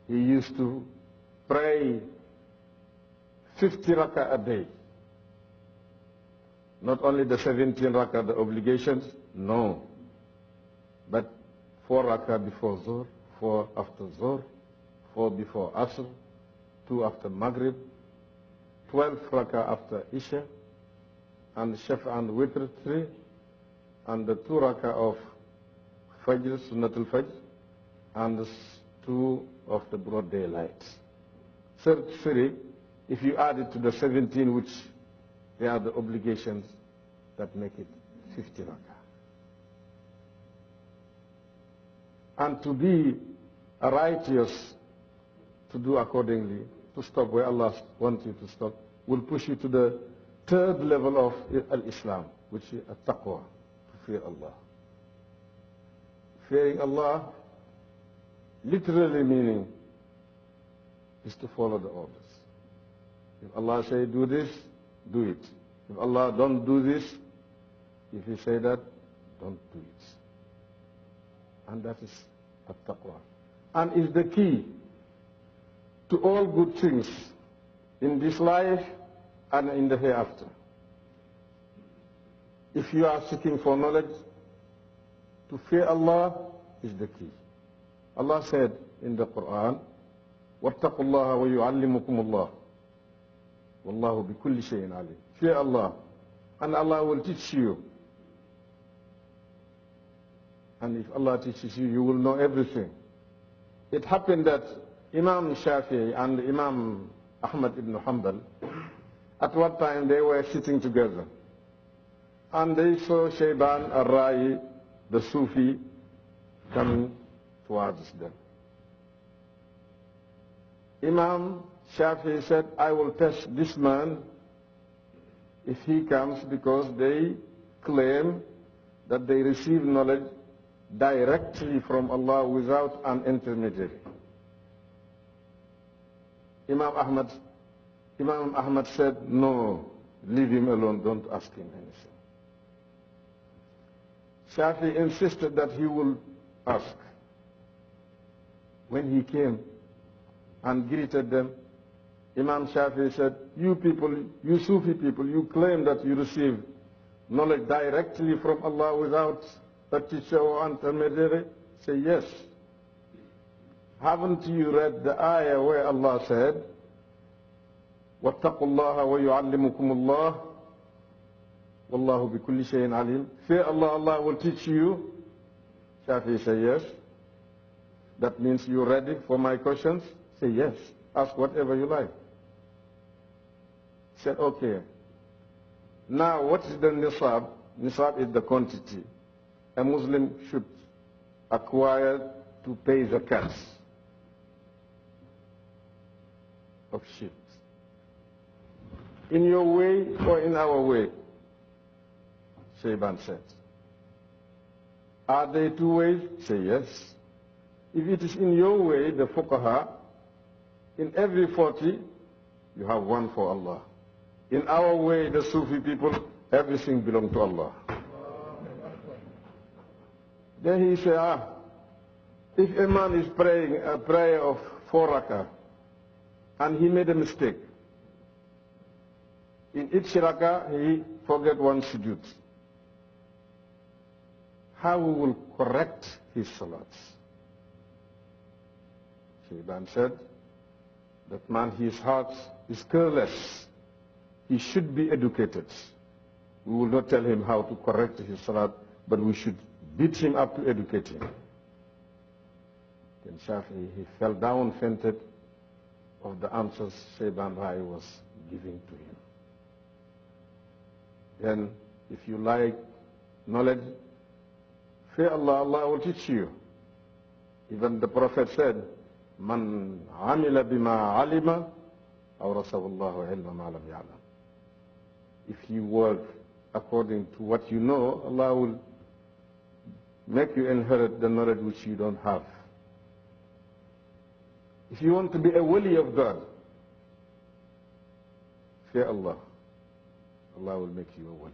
he used to pray 50 rakah a day. Not only the 17 rakah, the obligations, no. But 4 rakah before Zuhr, 4 after Zuhr, 4 before Asr, 2 after Maghrib, 12 rakah after Isha, and Shafa and Witr 3, and the 2 rakah of Fajr, Sunnatul Fajr, and the 2 of the broad daylight. 3, if you add it to the 17, which they are the obligations, that make it 50 rakah. And to be righteous, to do accordingly, to stop where Allah wants you to stop, will push you to the 3rd level of al-Islam, which is at-taqwa, to fear Allah. Fearing Allah, literally meaning, is to follow the orders. If Allah say do this, do it. If Allah don't do this, if He say that, don't do it. And that is at-taqwa. And is the key to all good things in this life and in the hereafter. If you are seeking for knowledge, to fear Allah is the key. Allah said in the Quran, وَاتَّقُوا اللَّهَ وَيُعَلِّمُكُمُ اللَّهُ وَاللَّهُ بِكُلِّ شَيْءٍ عَلِيمٌ. Fear Allah, and Allah will teach you. And if Allah teaches you, you will know everything. It happened that Imam Shafi'i and Imam Ahmad ibn Hanbal, at one time they were sitting together. And they saw Shayban al-Ra'i, the Sufi, coming towards them. Imam Shafi'i said, I will test this man if he comes, because they claim that they receive knowledge directly from Allah without an intermediary. Imam Ahmad said, no, leave him alone, don't ask him anything. Shafi insisted that he will ask. When he came and greeted them, Imam Shafi said, you people, you Sufi people, you claim that you receive knowledge directly from Allah without a teacher or intermediary? Say yes. Haven't you read the ayah where Allah said, وَاتَّقُوا اللَّهَ وَيُعَلِّمُكُمُ اللَّهُ وَاللَّهُ بِكُلِّ شَيْءٍ عَلِيمٌ. Fear Allah, Allah will teach you. Shafi say yes. That means you're ready for my questions? Say yes. Ask whatever you like. Said okay. Now what is the nisab? Nisab is the quantity a Muslim should acquire to pay zakat of sheep. In your way or in our way? Shayban said. Are there 2 ways? Say yes. If it is in your way, the fuqaha, in every 40, you have 1 for Allah. In our way, the Sufi people, everything belongs to Allah. Then he said, if a man is praying a prayer of 4 rakah, and he made a mistake, in each rakah he forget 1 sujood, how we will correct his salats? Shayban said, that man, his heart is careless. He should be educated. We will not tell him how to correct his salat, but we should beat him up to educate him. Then Shafi, he fell down, fainted of the answers Shayban Rai was giving to him. Then, if you like knowledge, fear Allah, Allah will teach you. Even the Prophet said, Man amila bima alima, awrasahu Allahu ilma ma lam ya'lam. If you work according to what you know, Allah will make you inherit the knowledge which you don't have. If you want to be a wali of God, fear Allah. Allah will make you a wali.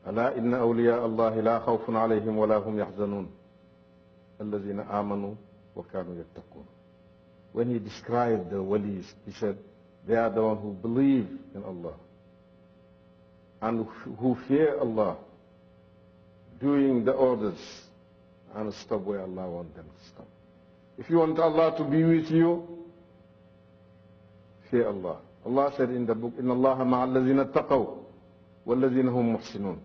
Ala inna awliya Allahi la khawfun alayhim wa la hum yahzanun. الذين آمنوا وكانوا يتقون. When he described the walis, he said, they are the ones who believe in Allah and who fear Allah, doing the orders and stop where Allah wants them to stop. If you want Allah to be with you, fear Allah. Allah said in the book, إِنَّ اللَّهَ مَعَ الَّذِينَ اتَّقَوْا وَالَّذِينَ هُمْ مُحْسِنُونَ.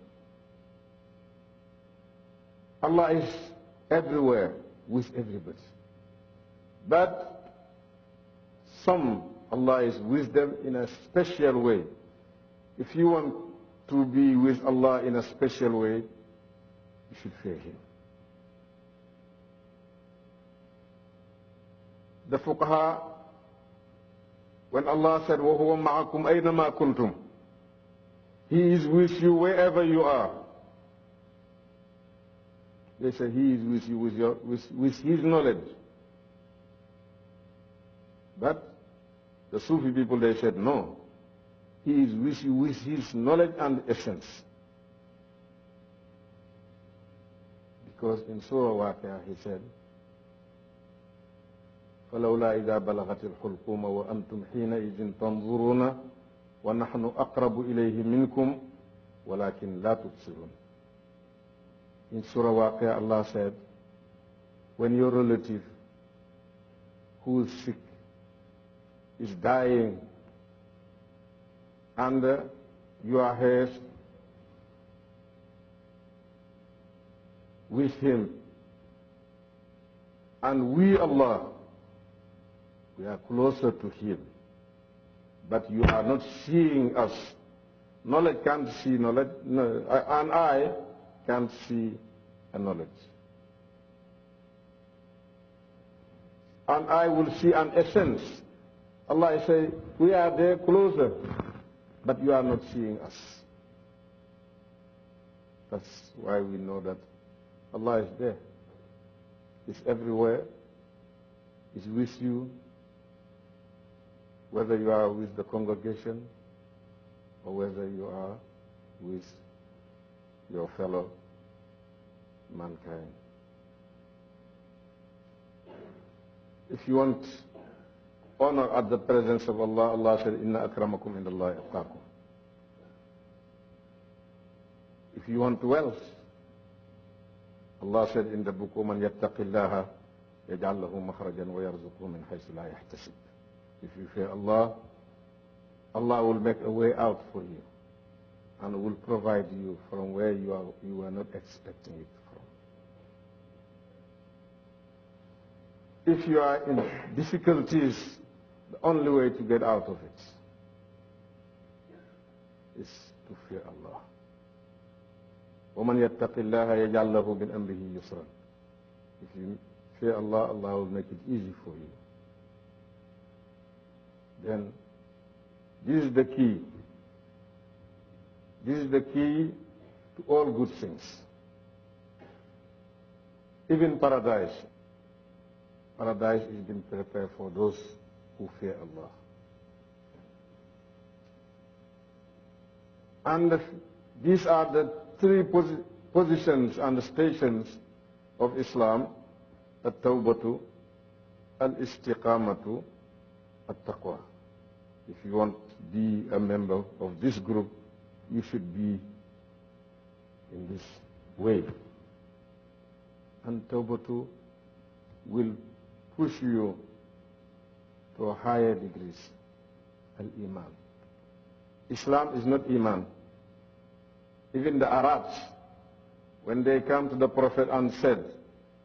Allah is everywhere with everybody. But Allah is with them in a special way. If you want to be with Allah in a special way, you should fear Him. The fuqaha, when Allah said, وَهُوَ مَعَكُمْ أَيْنَمَا كُنْتُمْ, He is with you wherever you are. They say He is with you with His knowledge. But the Sufi people, they said, no. He is with you with His knowledge and essence. Because in Surah Waqi'ah He said, فَلَوْلَا إِذَا بَلَغَتِ الْحُلْقُومَ وَأَنْتُمْ حِينَئِذٍ تَنْظُرُونَ وَنَحْنُ أَقْرَبُ إِلَيْهِ مِنْكُمْ وَلَكِنْ لَا تُبْصِرُونَ. In Surah Waqi'ah Allah said, when your relative who is sick is dying and you are here with him, and we, Allah, we are closer to Him, but you are not seeing us. Knowledge can't see knowledge, no, an eye can't see a knowledge. An eye will see an essence. Allah say, we are there closer, but you are not seeing us. That's why we know that Allah is there. He's everywhere. He's with you, whether you are with the congregation or whether you are with your fellow mankind. If you want honor at the presence of Allah, Allah said, Inna akramakum indallahi atqakum. If you want wealth, Allah said in the book, وَمَنْ يَتَّقِ اللَّهَ يَجْعَلْ لَهُ مَخْرَجًا وَيَرْزُقْهُ مِنْ حَيْثُ لَا يَحْتَسِبُ. If you fear Allah, Allah will make a way out for you and will provide you from where you are not expecting it from. If you are in difficulties, the only way to get out of it is to fear Allah. وَمَنْ يَتَّقِ اللَّهَ يَجْعَلْ لَهُ مِنْ أَمْرِهِ يُسْرًا. If you fear Allah, Allah will make it easy for you. Then, this is the key. This is the key to all good things. Even paradise. Paradise is being prepared for those who fear Allah. And these are the three positions and stations of Islam: at-tawbatu, al-istiqamatu, at-taqwa. If you want to be a member of this group, you should be in this way. And tawbatu will push you to a higher degrees, al-iman. Islam is not iman. Even the Arabs, when they come to the Prophet and said,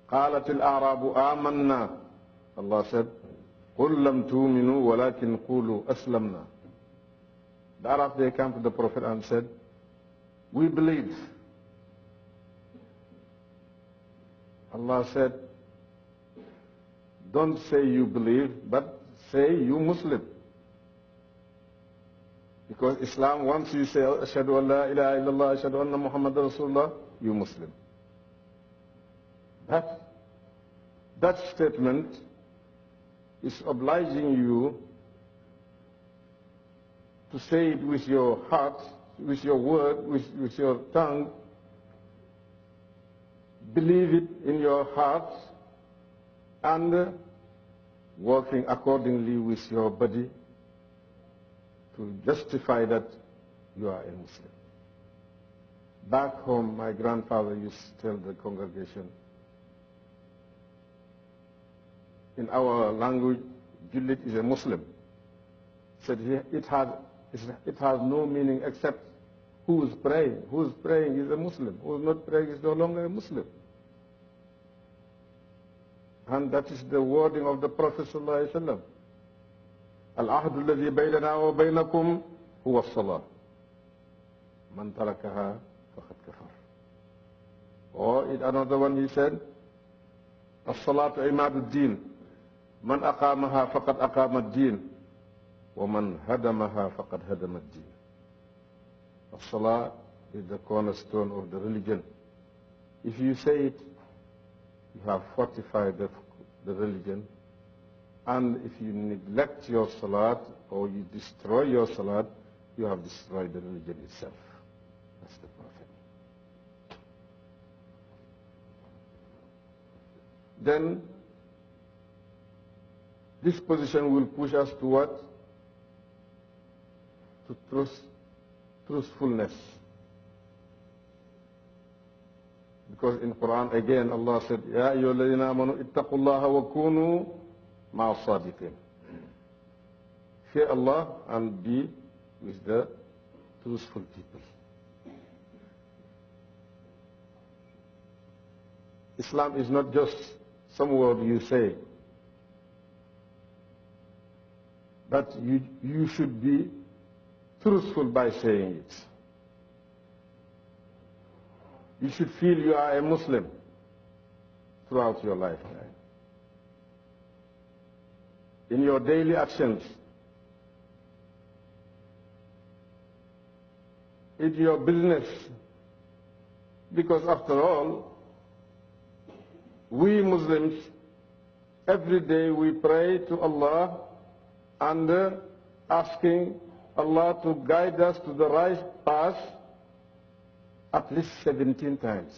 قالت الأعراب آمنا, Allah said, قل لم تؤمنوا ولكن قولوا أسلمنا. The Arabs, they come to the Prophet and said, we believe. Allah said, don't say you believe, but say you Muslim. Because Islam, once you say, Ashhadu an la ilaha illallah, Ashhadu anna Muhammad Rasulullah, you Muslim. That statement is obliging you to say it with your heart, with your word, with your tongue. Believe it in your heart and working accordingly with your body to justify that you are a Muslim. Back home, my grandfather used to tell the congregation, in our language, Jullit is a Muslim. He said it has no meaning except who is praying. Who is praying is a Muslim. Who is not praying is no longer a Muslim. And that is the wording of the Prophet ﷺ. العهد الذي بيننا وبينكم هو الصلاة. من تركها فقد كفر. Or in another one he said, الصلاة عماد الدين. من أقامها فقد أقام الدين. ومن هدمها فقد هدم الدين. الصلاة is the cornerstone of the religion. If you say it, you have fortified the religion. And if you neglect your salat or you destroy your salat, you have destroyed the religion itself. That's the Prophet. Then this position will push us to what? To truthfulness. Because in Quran again Allah said, Ya ayyuhalladhina amanu ittaqullaha wa kunu ma'a sadiqin. Fear Allah and be with the truthful people. Islam is not just some word you say, but you should be truthful by saying it. You should feel you are a Muslim throughout your lifetime. In your daily actions, in your business, because after all, we Muslims, every day we pray to Allah and asking Allah to guide us to the right path at least 17 times.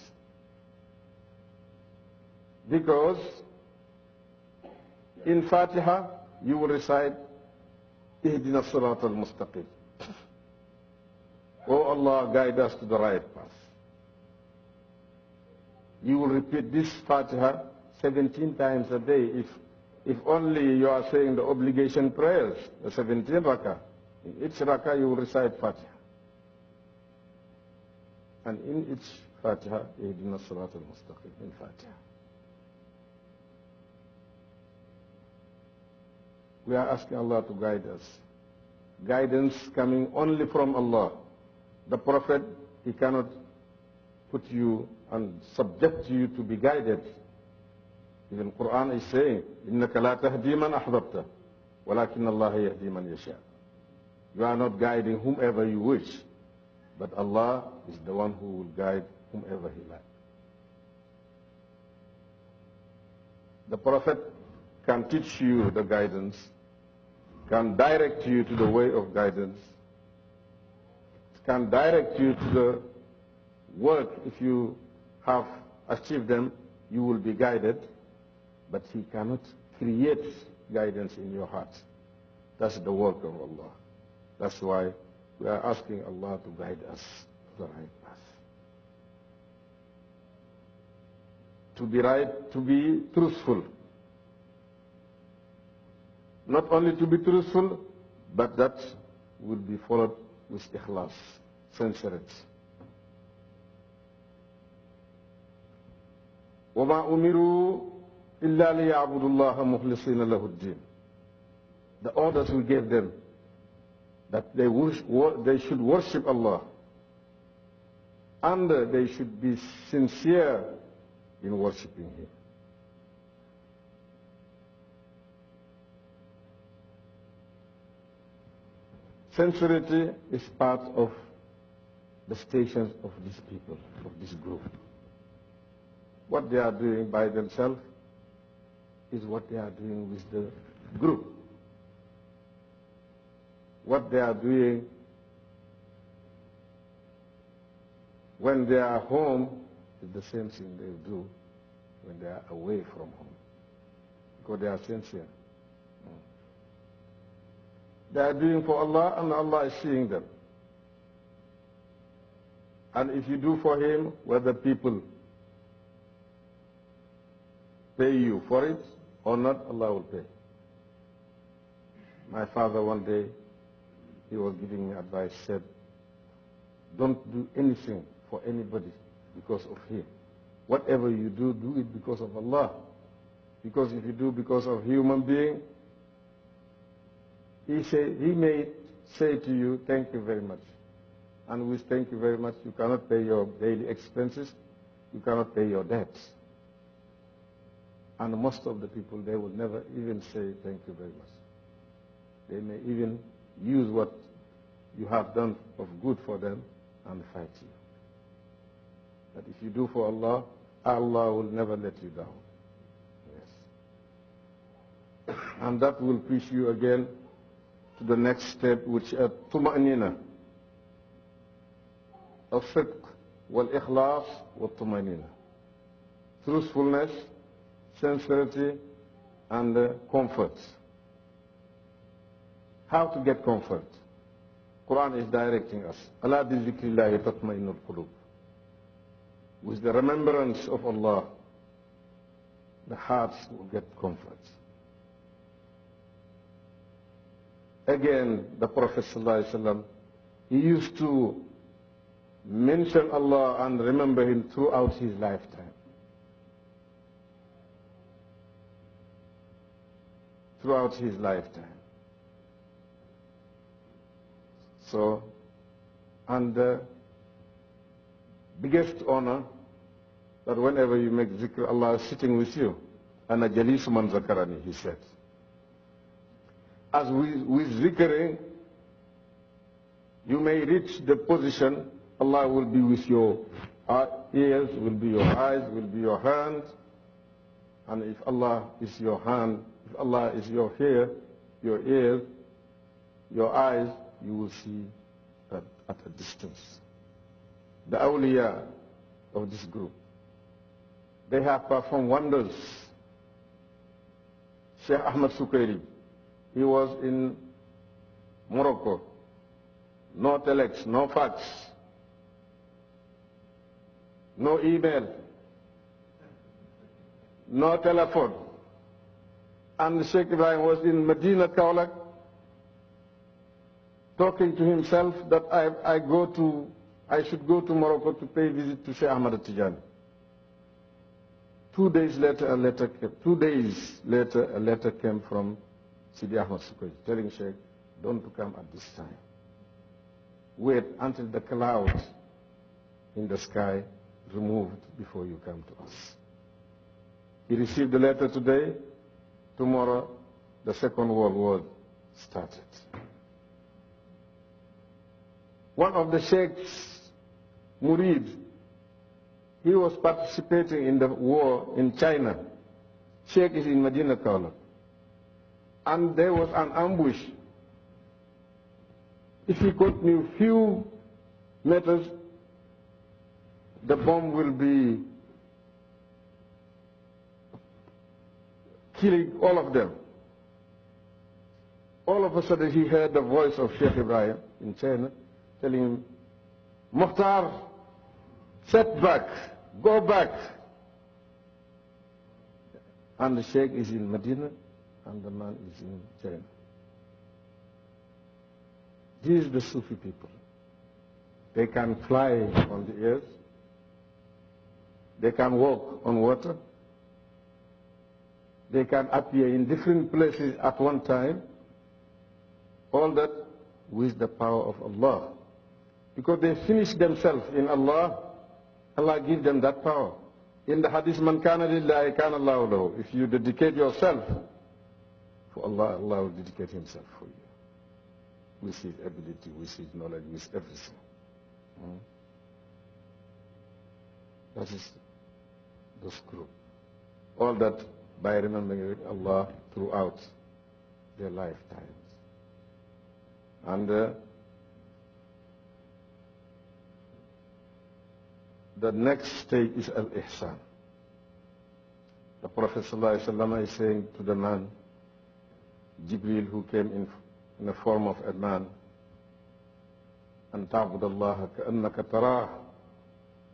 Because in Fatiha, you will recite, Ihdina Sirat al-Mustaqim. Oh Allah, guide us to the right path. You will repeat this Fatiha 17 times a day if only you are saying the obligation prayers, the 17 rakah. In each rakah you will recite Fatiha. And in each Fatiha, Ihdina Sirat al-Mustaqim, in Fatiha. We are asking Allah to guide us. Guidance coming only from Allah. The Prophet, he cannot put you and subject you to be guided. Even Quran is saying, إِنَّكَ لَا تَهْدِي مَنْ أَحْبَبْتَ وَلَكِنَّ اللَّهَ يَهْدِي مَنْ يَشَاءُ. You are not guiding whomever you wish, but Allah is the one who will guide whomever He likes. The Prophet can teach you the guidance, can direct you to the way of guidance, can direct you to the work. If you have achieved them, you will be guided, but He cannot create guidance in your heart. That's the work of Allah. That's why we are asking Allah to guide us to the right path. To be right, to be truthful. Not only to be truthful, but that will be followed with ikhlas, sincerity. وَمَا أُمِرُوا إِلَّا لِيَعْبُدُوا اللَّهَ مُخْلِصِينَ لَهُ الدِّينَ. The orders we gave them, that they should worship Allah, and they should be sincere in worshiping Him. Sincerity is part of the stations of these people, of this group. What they are doing by themselves is what they are doing with the group. What they are doing when they are home is the same thing they do when they are away from home. because they are sincere. They are doing for Allah, and Allah is seeing them. And if you do for Him, whether people pay you for it or not, Allah will pay. My father one day, he was giving me advice, said, don't do anything for anybody because of him. Whatever you do, do it because of Allah. Because if you do because of human being, he may say to you, thank you very much. And with thank you very much, you cannot pay your daily expenses, you cannot pay your debts. And most of the people, they will never even say thank you very much. They may even use what you have done of good for them and fight you. But if you do for Allah, Allah will never let you down. Yes. And that will push you again to the next step, which is tuma'nina. Al-sidq, wal-ikhlas, wal-tuma'nina. Truthfulness, sincerity, and comfort. How to get comfort? Quran is directing us. Ala bi zikrillahi tatma'innul qulub. With the remembrance of Allah, the hearts will get comfort. Again, the Prophet ﷺ, he used to mention Allah and remember Him throughout his lifetime. Throughout his lifetime. So, and the biggest honor, that whenever you make zikr, Allah is sitting with you. Ana jalisu man zakarani, he said. As with zikring, you may reach the position, Allah will be with your ears, will be your eyes, will be your hands. And if Allah is your hand, if Allah is your hair, your ears, your eyes, you will see that at a distance. The awliya of this group, they have performed wonders. Sheikh Ahmad Sukairi, he was in Morocco. No telex, no fax, no email, no telephone. And Sheikh Ibrahim was in Medina, Kaulak, talking to himself that I should go to Morocco to pay a visit to Sheikh Ahmad Tijani. 2 days later, a letter came. 2 days later, a letter came from Sidi Ahmad Sukairi telling Sheikh, don't come at this time. Wait until the clouds in the sky removed before you come to us. He received the letter today. Tomorrow, the Second World War started. One of the Sheikh's murid, he was participating in the war in China. Sheikh is in Medina Kaula. And there was an ambush. If he continued few meters, the bomb will be killing all of them. All of a sudden he heard the voice of Sheikh Ibrahim in China telling him, Mukhtar, set back, go back. And the Sheikh is in Medina and the man is in China. These are the Sufi people. They can fly on the air. They can walk on water. They can appear in different places at one time. All that with the power of Allah. Because they finish themselves in Allah, Allah gives them that power. In the hadith, man kana lillahi kana Allahu lahu. If you dedicate yourself for Allah, Allah will dedicate Himself for you. With His ability, with His knowledge, with everything. That is this group. All that by remembering Allah throughout their lifetimes. And the next stage is al-ihsan. The The Prophet ﷺ is saying to the man, Jibril, who came in the form of a man, أن تعبد الله كأنك تراه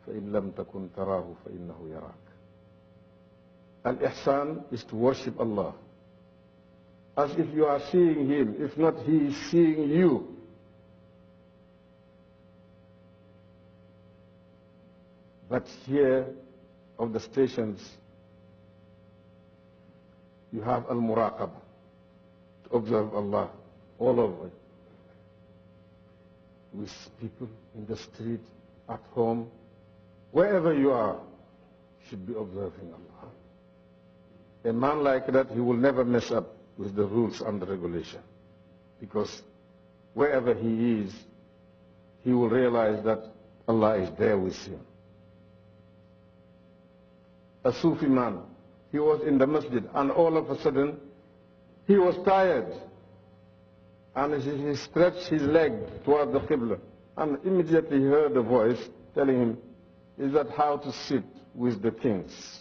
فإن لم تكن تراه فإنه يراك. Al-Ihsan is to worship Allah as if you are seeing Him, if not He is seeing you. But here of the stations, you have Al-Muraqabah, to observe Allah all over. With people in the street, at home, wherever you are, should be observing Allah. A man like that, he will never mess up with the rules and the regulation. Because wherever he is, he will realize that Allah is there with him. A Sufi man, he was in the masjid, and all of a sudden, he was tired. And he stretched his leg toward the Qibla. And immediately he heard a voice telling him, is that how to sit with the kings?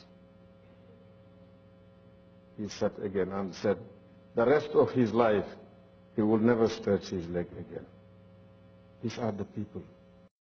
He sat again and said, the rest of his life, he will never stretch his leg again. These are the people